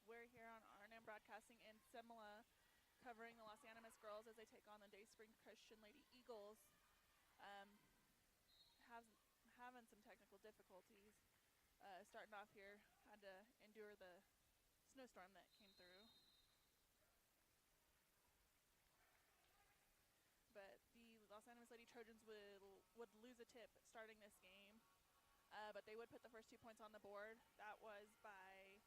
We're here on RNM Broadcasting in Simla, covering the Los Animas girls as they take on the Dayspring Christian Lady Eagles. Having some technical difficulties. Starting off here, had to endure the snowstorm that came through. But the Los Animas Lady Trojans would lose a tip starting this game, but they would put the first 2 points on the board. That was by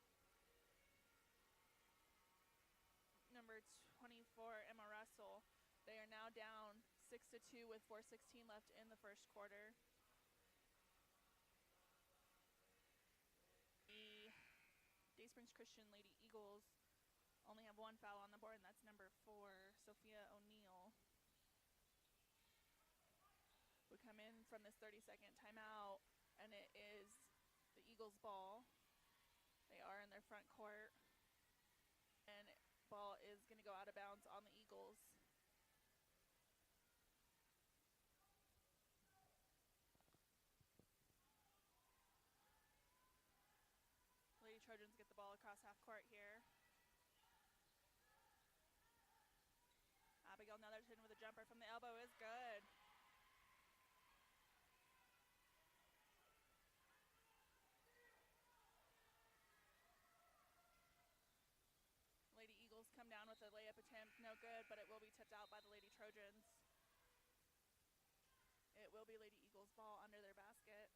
number 24, Emma Russell. They are now down 6-2 with 4:16 left in the first quarter. The Daysprings Christian Lady Eagles only have one foul on the board, and that's number 4, Sophia O'Neill. We come in from this 30-second timeout, and it is the Eagles' ball. They are in their front court, and ball is going to go out of bounds on the Eagles. Lady Trojans get the ball across half court here. Abigail Netherton with a jumper from the elbow is good. Lady Eagles come down with a layup attempt, no good, but it will be tipped out by the Lady Trojans. It will be Lady Eagles' ball under their basket.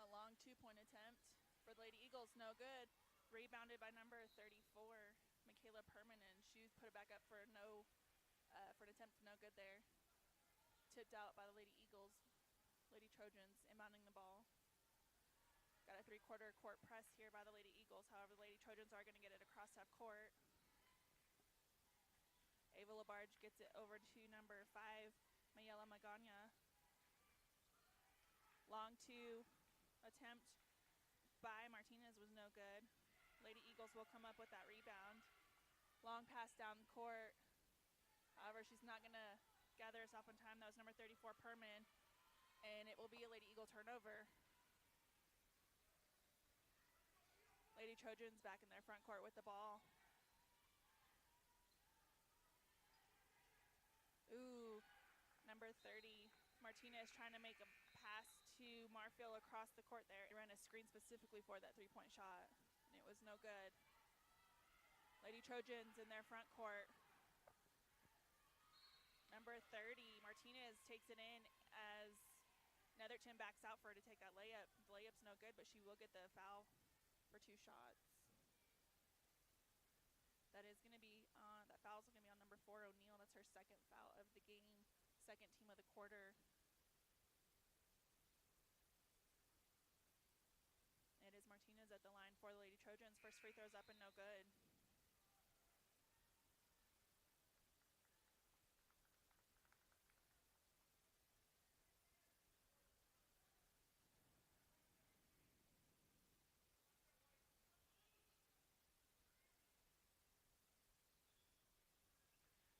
A long 2-point attempt for the Lady Eagles, no good. Rebounded by number 34, Michaela Permanen. She put it back up for an attempt no good there. Tipped out by the Lady Eagles. Lady Trojans inbounding the ball. Got a 3-quarter court press here by the Lady Eagles. However, the Lady Trojans are going to get it across half court. Ava Labarge gets it over to number 5, Mayela Magana. Long 2 attempt by Martinez was no good. Lady Eagles will come up with that rebound. Long pass down the court. However, she's not going to gather us off in time. That was number 34, Perman. And it will be a Lady Eagle turnover. Lady Trojans back in their front court with the ball. Ooh, number 30, Martinez trying to make a pass to Marfield across the court there. They ran a screen specifically for that 3-point shot, and it was no good. Lady Trojans in their front court. Number 30, Martinez takes it in as Netherton backs out for her to take that layup. The layup's no good, but she will get the foul for 2 shots. That is going to be on, that foul's going to be on number 4, O'Neill. That's her second foul of the game, second team of the quarter. It is Martinez at the line for the Lady Trojans. First free throw's up and no good.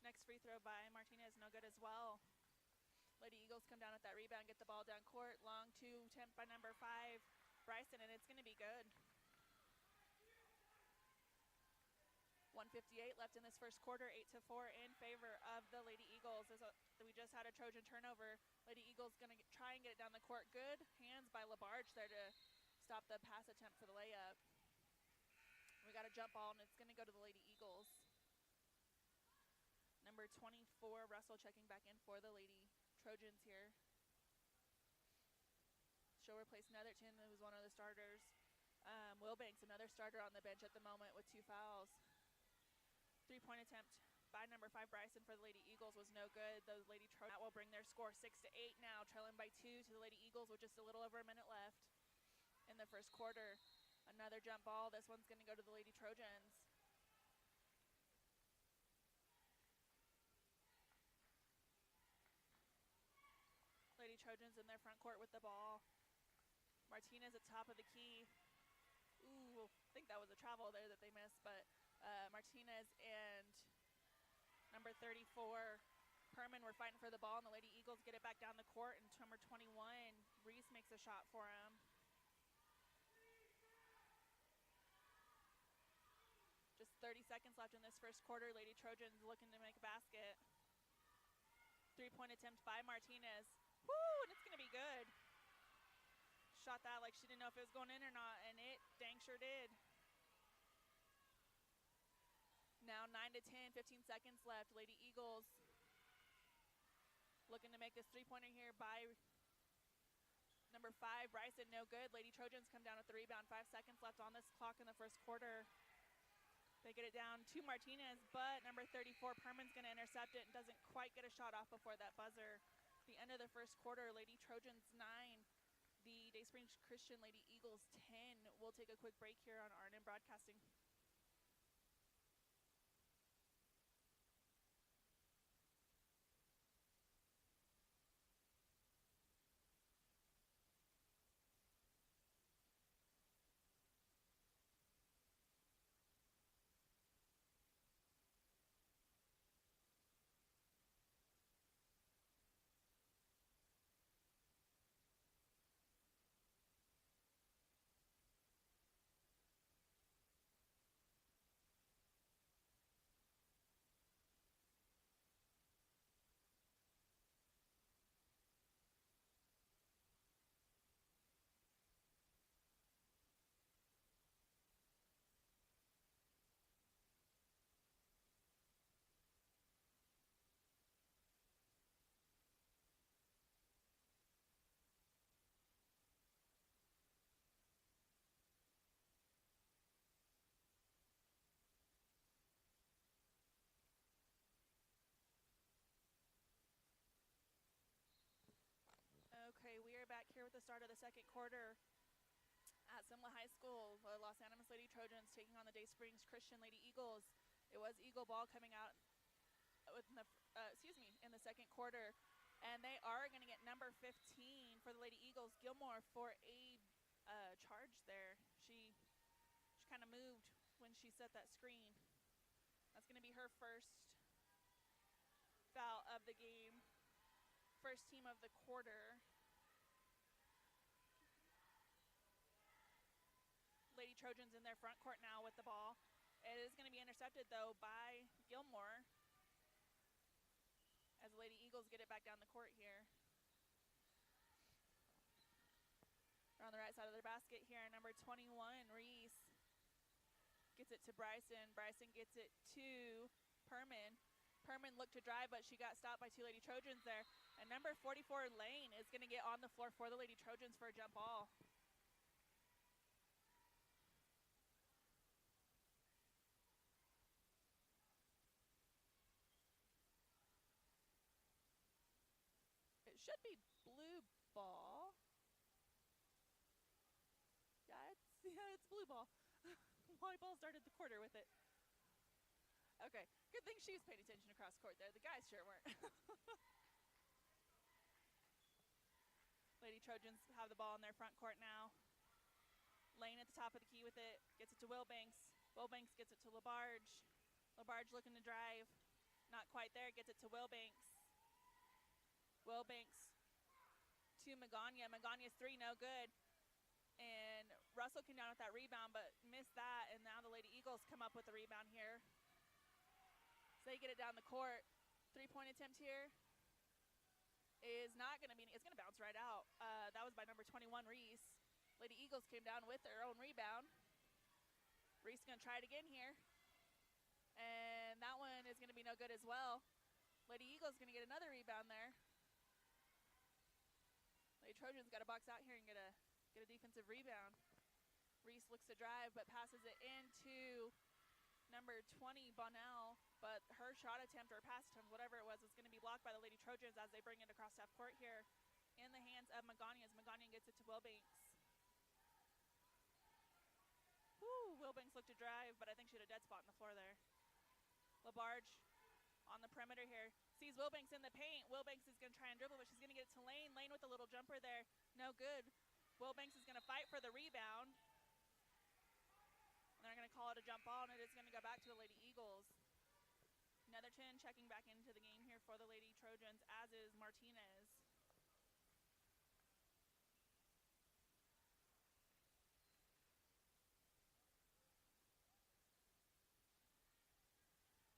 Next free throw by Martinez, no good as well. Lady Eagles come down with that rebound, get the ball down court. Long 2 attempt by number 5, Bryson, and it's going to be good. 1:58 left in this first quarter, 8-4 in favor of the Lady Eagles. We just had a Trojan turnover. Lady Eagles going to try and get it down the court. Good hands by Labarge there to stop the pass attempt for the layup. We got a jump ball, and it's going to go to the Lady Eagles. Number 24, Russell, checking back in for the Lady Trojans here. She'll replace Netherton, who was one of the starters. Wilbanks, another starter on the bench at the moment with 2 fouls. 3-point attempt by number 5, Bryson, for the Lady Eagles was no good. The Lady Trojans, that will bring their score 6-8 now, trailing by 2 to the Lady Eagles with just a little over a minute left in the first quarter. Another jump ball. This one's going to go to the Lady Trojans. Lady Trojans in their front court with the ball. Martinez at top of the key. Ooh, I think that was a travel there that they missed, but Martinez and Number 34, Perman were fighting for the ball, and the Lady Eagles get it back down the court, and number 21, Reese makes a shot for him. Just 30 seconds left in this first quarter. Lady Trojans looking to make a basket. 3-point attempt by Martinez. Woo, and it's going to be good. Shot that like she didn't know if it was going in or not, and it dang sure did. Now 9-10, 15 seconds left. Lady Eagles looking to make this three-pointer here by number 5, Bryson, no good. Lady Trojans come down with the rebound. 5 seconds left on this clock in the first quarter. They get it down to Martinez, but number 34, Perman's going to intercept it and doesn't quite get a shot off before that buzzer. The end of the first quarter, Lady Trojans 9, the Day Springs Christian Lady Eagles 10. We'll take a quick break here on RNN Broadcasting. Okay, we are back here with the start of the second quarter at Simla High School. The Los Animas Lady Trojans taking on the Day Springs Christian Lady Eagles. It was Eagle ball coming out in the second quarter, and they are going to get number 15 for the Lady Eagles, Gilmore, for a charge there. She kind of moved when she set that screen. That's going to be her first foul of the game. First team of the quarter. Lady Trojans in their front court now with the ball. It is going to be intercepted, though, by Gilmore as the Lady Eagles get it back down the court here. They're on the right side of their basket here. Number 21, Reese, gets it to Bryson. Bryson gets it to Perman. Perman looked to drive, but she got stopped by 2 Lady Trojans there. And number 44, Lane, is going to get on the floor for the Lady Trojans for a jump ball. It should be blue ball. Yeah, it's blue ball. Volleyball started the quarter with it. Okay, good thing she was paying attention across court there. The guys sure weren't. Lady Trojans have the ball in their front court now. Lane at the top of the key with it. Gets it to Wilbanks. Wilbanks gets it to LaBarge. LaBarge looking to drive. Not quite there. Gets it to Wilbanks. Wilbanks to Magana. Magana's 3, no good. And Russell came down with that rebound, but missed that. And now the Lady Eagles come up with the rebound here. So they get it down the court. 3-point attempt here is not going to be, it's going to bounce right out. That was by number 21, Reese. Lady Eagles came down with their own rebound. Reese going to try it again here. And that one is going to be no good as well. Lady Eagles going to get another rebound there. Lady Trojans got to box out here and get a defensive rebound. Reese looks to drive, but passes it into number 20, Bonnell. But her shot attempt or pass attempt, whatever it was going to be blocked by the Lady Trojans as they bring it across half court here in the hands of Magana as Magana gets it to Wilbanks. Woo, Wilbanks looked to drive, but I think she had a dead spot on the floor there. LaBarge on the perimeter here. Sees Wilbanks in the paint. Wilbanks is going to try and dribble, but she's going to get it to Lane. Lane with a little jumper there. No good. Wilbanks is going to fight for the rebound. And they're going to call it a jump ball, and it is going to go back to the Lady Eagles. Netherton checking back into the game here for the Lady Trojans, as is Martinez.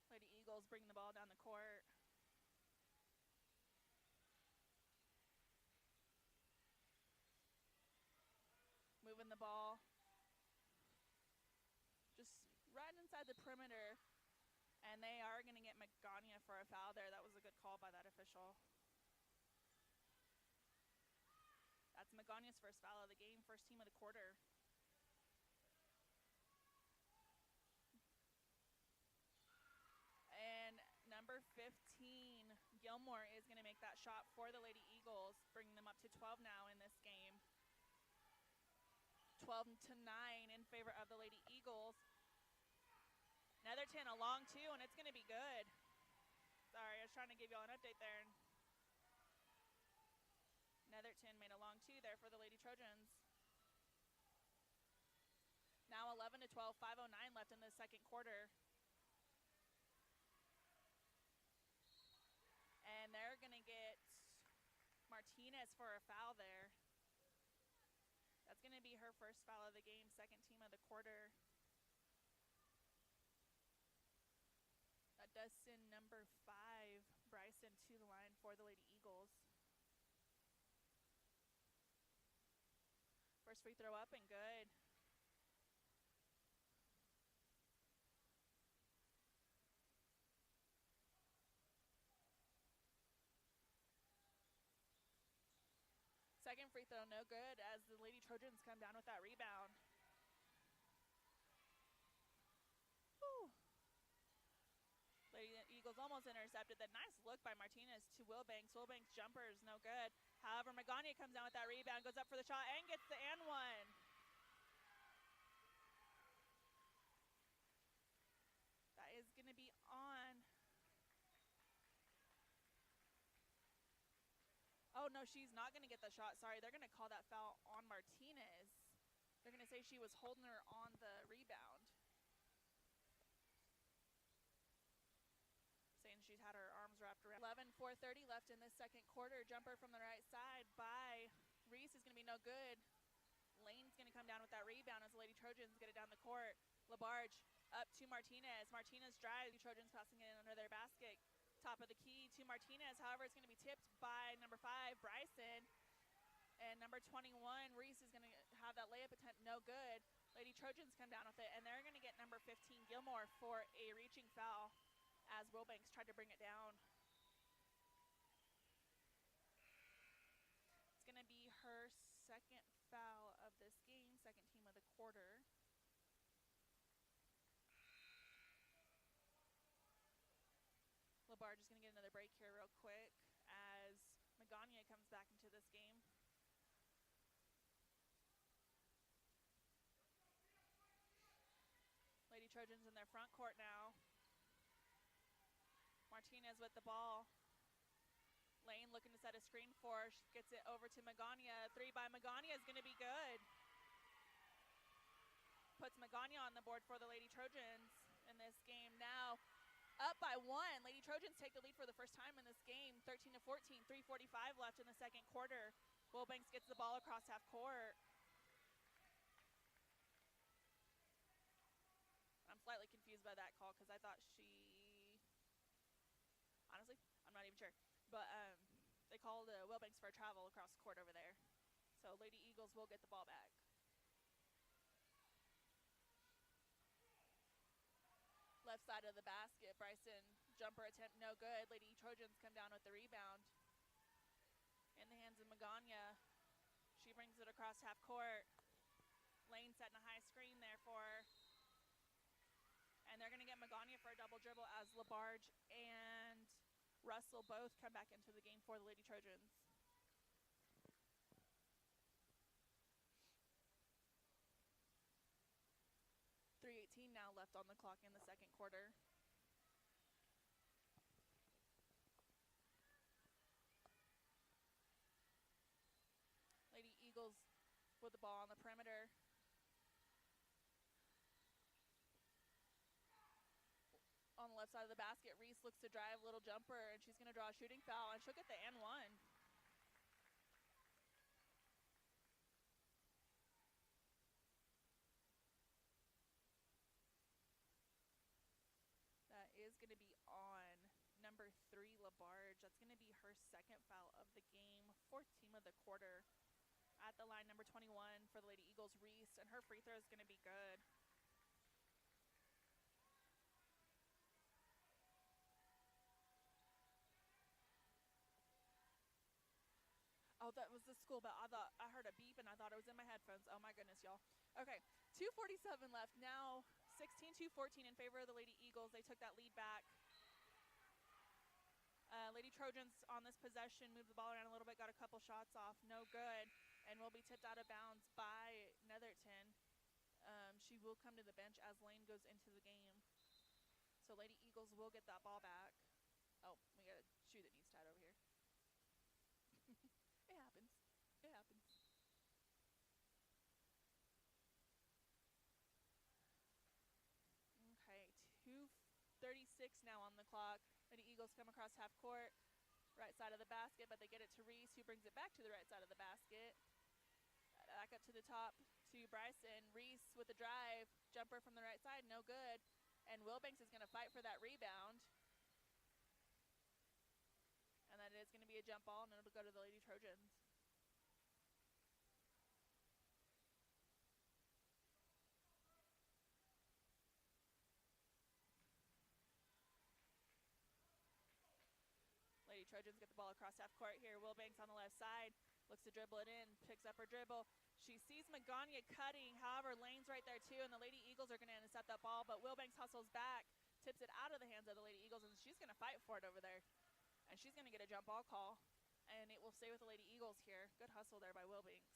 Lady Eagles bring the ball down the court. Moving the ball just right inside the perimeter. And they are going to get Magana for a foul there. That was a good call by that official. That's Magana's first foul of the game, first team of the quarter. And number 15, Gilmore, is going to make that shot for the Lady Eagles, bringing them up to 12 now in this game. 12-9 in favor of the Lady Eagles. Netherton a long two, and it's going to be good. Sorry, I was trying to give y'all an update there. Netherton made a long two there for the Lady Trojans. Now 11-12, 5:09 left in the second quarter. And they're going to get Martinez for a foul there. That's going to be her first foul of the game, second team of the quarter. That does send number 5, Bryson, to the line for the Lady Eagles. First free throw up and good. Second free throw, no good, as the Lady Trojans come down with that rebound. Whew. Lady Eagles almost intercepted. That nice look by Martinez to Wilbanks. Wilbanks' jumper is no good. However, Magana comes down with that rebound, goes up for the shot, and gets the and one. That is going to be on. Oh, no, she's not going to get the shot. Sorry, they're going to call that foul on Martinez. They're going to say she was holding her on the rebound. Saying she's had her arms wrapped around. 11:4:30 left in this second quarter. Jumper from the right side by Reese is going to be no good. Lane's going to come down with that rebound as the Lady Trojans get it down the court. LaBarge up to Martinez. Martinez drives. Trojans passing it under their basket. Top of the key to Martinez. However, it's going to be tipped by number 5, Bryson. And number 21, Reese, is going to have that layup attempt no good. Lady Trojans come down with it, and they're going to get number 15, Gilmore, for a reaching foul as Wilbanks tried to bring it down. It's going to be her second foul of this game, second team of the quarter. LaBarge is going to get another break here real quick as Magana comes back into this game. Lady Trojans in their front court now. Martinez with the ball. Lane looking to set a screen for her. She gets it over to Magana. Three by Magana is going to be good. Puts Magana on the board for the Lady Trojans in this game. Now up by 1. Lady Trojans take the lead for the first time in this game, 13-14, 3:45 left in the second quarter. Wilbanks gets the ball across half court. I'm slightly confused by that call because I thought she, honestly, I'm not even sure. But they called Wilbanks for a travel across the court over there. So Lady Eagles will get the ball back. Left side of the basket, Bryson, jumper attempt no good. Lady Trojans come down with the rebound. In the hands of Magana. She brings it across half court. Lane setting a high screen there for her. And they're going to get Magana for a double dribble as LaBarge and Russell both come back into the game for the Lady Trojans. .318 now left on the clock in the second quarter. Lady Eagles with the ball on the perimeter. On the left left side of the basket. Reese looks to drive, little jumper, and she's going to draw a shooting foul, and she'll get the and one. That is going to be on number 3, LaBarge. That's going to be her second foul of the game, 4th team of the quarter. At the line, number 21 for the Lady Eagles, Reese, and her free throw is going to be good. Oh, that was the school bell. I heard a beep, and I thought it was in my headphones. Oh, my goodness, y'all. Okay, 2:47 left. Now 16-14 in favor of the Lady Eagles. They took that lead back. Lady Trojans on this possession moved the ball around a little bit, got a couple shots off. No good, and will be tipped out of bounds by Netherton. She will come to the bench as Lane goes into the game. So Lady Eagles will get that ball back. Oh, we got a shoe that needs tied over here. It happens. It happens. Okay, 2:36 now on the clock. Lady Eagles come across half court, right side of the basket, but they get it to Reese, who brings it back to the right side of the basket. Back up to the top to Bryson. Reese with the drive, jumper from the right side, no good. And Wilbanks is going to fight for that rebound. And that is going to be a jump ball, and it'll go to the Lady Trojans. Lady Trojans get the ball across half court here. Wilbanks on the left side, looks to dribble it in, picks up her dribble. She sees Magana cutting, however, Lane's right there too, and the Lady Eagles are going to intercept that ball, but Wilbanks hustles back, tips it out of the hands of the Lady Eagles, and she's going to fight for it over there. And she's going to get a jump ball call, and it will stay with the Lady Eagles here. Good hustle there by Wilbanks.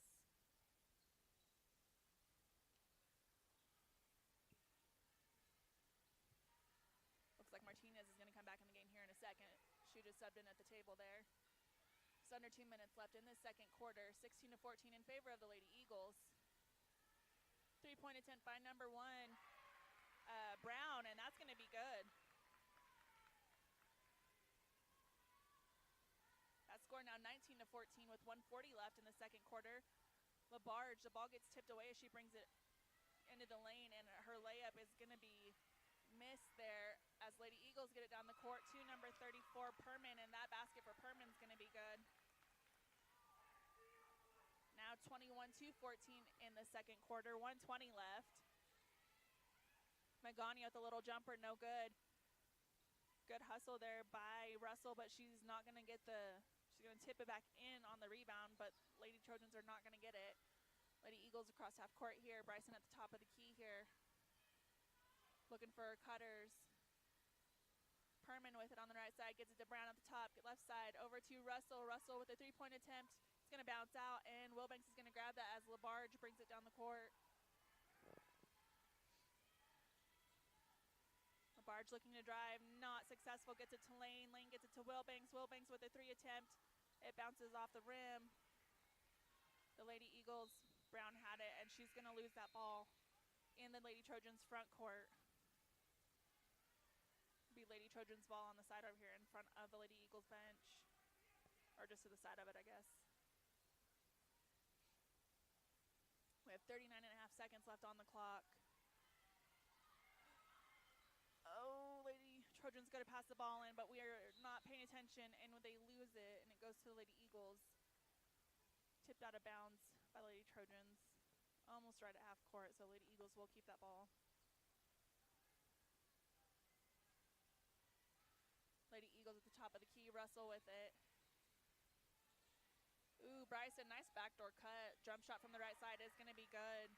Looks like Martinez is going to come back in the game here in a second. She just subbed in at the table there. It's under 2 minutes left in this second quarter. 16-14 in favor of the Lady Eagles. 3-point attempt by number 1, Brown, and that's going to be good. That score now 19-14 with 1:40 left in the second quarter. LaBarge, the ball gets tipped away as she brings it into the lane, and her layup is going to be missed there as Lady Eagles get it down the court to number 34, Perman, and that basket for Perman is going to be good. Now 21-14 in the second quarter, 1:20 left. Magana with a little jumper, no good. Good hustle there by Russell, but she's not going to get she's going to tip it back in on the rebound, but Lady Trojans are not going to get it. Lady Eagles across half court here. Bryson at the top of the key here, looking for her cutters. Perman with it on the right side, gets it to Brown at the top, left side, over to Russell. Russell with a 3-point attempt. It's going to bounce out, and Wilbanks is going to grab that as LaBarge brings it down the court. LaBarge looking to drive, not successful, gets it to Lane. Lane gets it to Wilbanks. Wilbanks with a 3 attempt. It bounces off the rim. The Lady Eagles, Brown had it, and she's going to lose that ball in the Lady Trojans front court. Be Lady Trojans ball on the side over here in front of the Lady Eagles bench, or just to the side of it, I guess. We have 39.5 seconds left on the clock. Oh, Lady Trojans got to pass the ball in, but we are not paying attention, and they lose it, and it goes to the Lady Eagles. Tipped out of bounds by Lady Trojans. Almost right at half court, so Lady Eagles will keep that ball. Lady Eagles at the top of the key, Russell with it. Ooh, Bryson, nice backdoor cut. Jump shot from the right side is going to be good.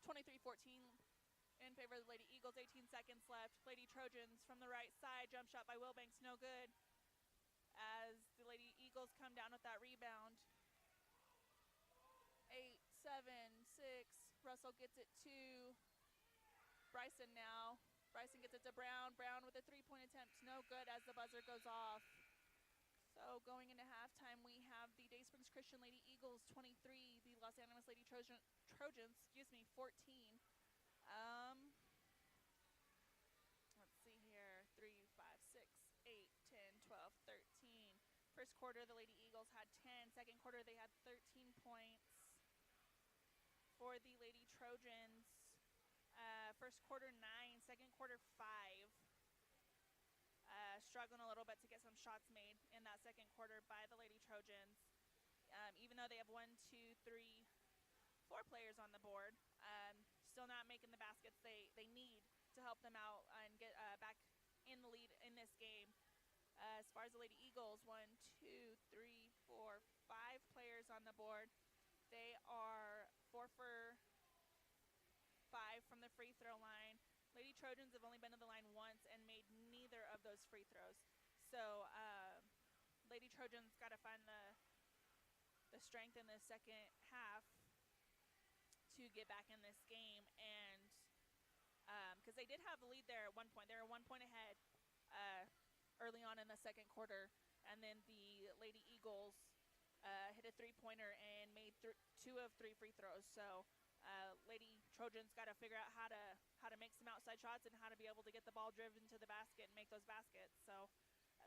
23-14 in favor of the Lady Eagles, 18 seconds left. Lady Trojans from the right side, jump shot by Wilbanks, no good. As the Lady Eagles come down with that rebound. 8, 7, 6, Russell gets it to Bryson now. Bryson gets it to Brown. Brown with a 3-point attempt, no good as the buzzer goes off. So going into halftime, we have the Day Springs Christian Lady Eagles 23, the Los Animas Lady Trojans, 14. quarter, the Lady Eagles had 10. Second quarter, they had 13 points. For the Lady Trojans, first quarter 9, second quarter 5. Struggling a little bit to get some shots made in that second quarter by the Lady Trojans. Even though they have 1, 2, 3, 4 players on the board, still not making the baskets they need to help them out and get back in the lead in this game. As far as the Lady Eagles, 1, 2, 3, 4, 5 players on the board. They are 4 for 5 from the free throw line. Lady Trojans have only been to the line once and made neither of those free throws. So Lady Trojans got to find the strength in the second half to get back in this game, and because they did have the lead there at one point. They were 1 point ahead early on in the second quarter, and then the Lady Eagles hit a three-pointer and made 2 of 3 free throws. So Lady Trojans got to figure out how to make some outside shots and how to be able to get the ball driven to the basket and make those baskets. So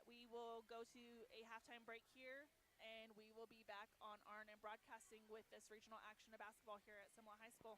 we will go to a halftime break here, and we will be back on RNN Broadcasting with this regional action of basketball here at Simla High School.